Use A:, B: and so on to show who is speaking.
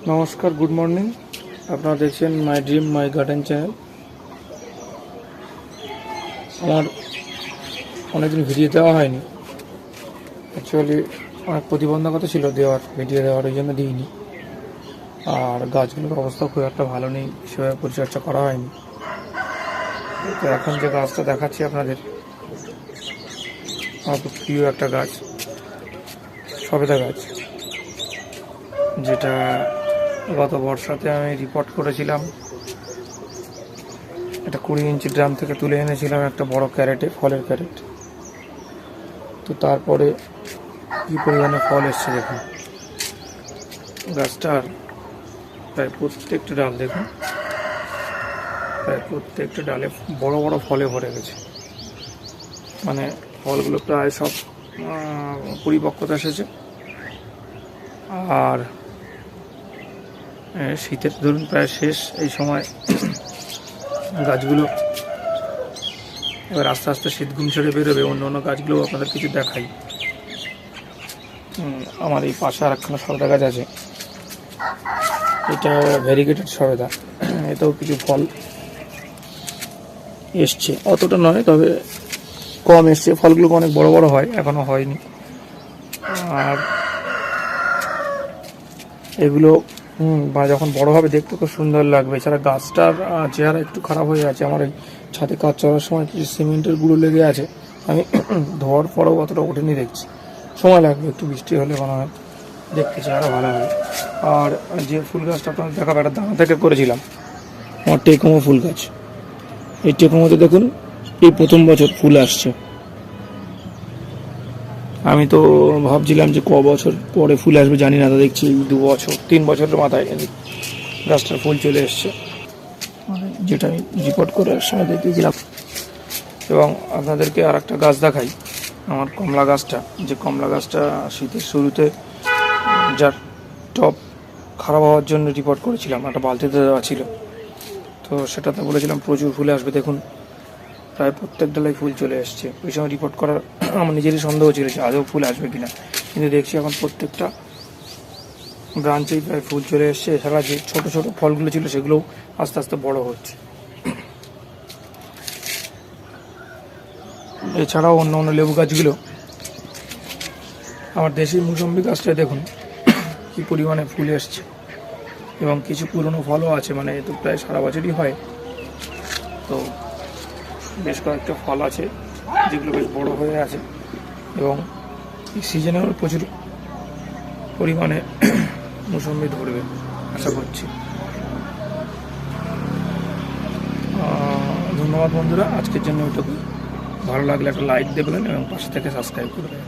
A: নমস্কার, good morning. আপনারা দেখছেন my dream my garden channel. আমার অনেকদিন ভিডিও দেওয়া হয়নি। অ্যাকচুয়ালি অনেক প্রতিবন্ধকতা ছিল ভিডিও দেওয়ার, ওই জন্য দিইনি। আর গাছগুলোর অবস্থা খুব একটা ভালো নেই, সেভাবে পরিচর্যা করা হয়নি। তো এখন যে গাছটা দেখাচ্ছি আপনাদের, আমার খুব প্রিয় একটা গাছ, সবেদা গাছ, যেটা গত বর্ষাতে আমি রিপোর্ট করেছিলাম। একটা 20 ইঞ্চি ড্রাম থেকে তুলে এনেছিলাম একটা বড় ক্যারেটে, ফলের ক্যারেট। তো তারপরে কী পরিমাণে ফল এসছে দেখুন। গাছটার প্রায় প্রত্যেকটা ডাল দেখুন, প্রায় প্রত্যেকটা ডালে বড় বড় ফলে ভরে গেছে। মানে ফলগুলো প্রায় সব পরিপক্কতা এসেছে। আর শীতের ধরুন প্রায় শেষ এই সময় গাছগুলো এবার আস্তে আস্তে শীত ঘুম ছেড়ে বেরোবে। অন্য অন্য গাছগুলো আপনাদের কিছু দেখাই। আমার এই পাশে আর একখানা সবেদা গাছ আছে, এটা ভ্যারিগেটেড সবেদা। এতেও কিছু ফল এসছে, অতটা নয়, তবে কম এসছে। ফলগুলো অনেক বড় বড় হয়, এখনো হয়নি। আর এগুলো বা যখন বড় হবে দেখতে খুব সুন্দর লাগবে। এছাড়া গাছটার চেহারা একটু খারাপ হয়ে আছে। আমার এই ছাদে কাজ চলার সময় কিছু সিমেন্টের গুঁড়ো লেগে আছে, আমি ধোয়ার পরেও অতটা ওঠেনি, দেখছি সময় লাগবে। একটু বৃষ্টি হলে মনে হয় দেখতে চেহারা ভালো হবে। আর যে ফুল গাছটা আপনাদের দেখাবো, একটা দানা থেকে করেছিলাম, আমার টেকোমো ফুল গাছ। এই টেকোমোতে দেখুন এই প্রথম বছর ফুল আসছে। আমি তো ভাবছিলাম যে ক বছর পরে ফুল আসবে জানি না, তো দেখছি 2 বছর 3 বছরের মাথায় গাছটার ফুল চলে এসছে, যেটা আমি রিপোর্ট করার সময় দেখেছিলাম। এবং আপনাদেরকে আর একটা গাছ দেখাই, আমার কমলা গাছটা। যে কমলা গাছটা শীতের শুরুতে যার টপ খারাপ হওয়ার জন্য রিপোর্ট করেছিলাম, একটা বালতিতে দেওয়া ছিল, তো সেটাতে বলেছিলাম প্রচুর ফুলে আসবে। দেখুন প্রায় প্রত্যেক ডালায় ফুল চলে এসছে। ওই সময় রিপোর্ট করার আমার নিজেরই সন্দেহ ছিল যে আদৌ ফুল আসবে কিনা, কিন্তু দেখছি এখন প্রত্যেকটা ব্রাঞ্চেই প্রায় ফুল চলে এসছে। এছাড়া যে ছোটো ছোটো ফলগুলো ছিল সেগুলোও আস্তে আস্তে বড় হচ্ছে। এছাড়াও অন্য অন্য লেবু গাছগুলো, আমার দেশি মুসম্বি গাছটা দেখুন কী পরিমাণে ফুল এসছে। এবং কিছু পুরনো ফলও আছে, মানে এ তো প্রায় সারা বছরই হয়। তো বেশ কয়েকটা ফল আছে যেগুলো বেশ বড় হয়ে আছে, এবং এই সিজনেও প্রচুর পরিমাণে মুসম্বি ধরবে আশা করছি। ধন্যবাদ বন্ধুরা, আজকের জন্য ওইটুকু। ভালো লাগলে একটা লাইক দেবেন এবং পাশে থেকে সাবস্ক্রাইব করবেন।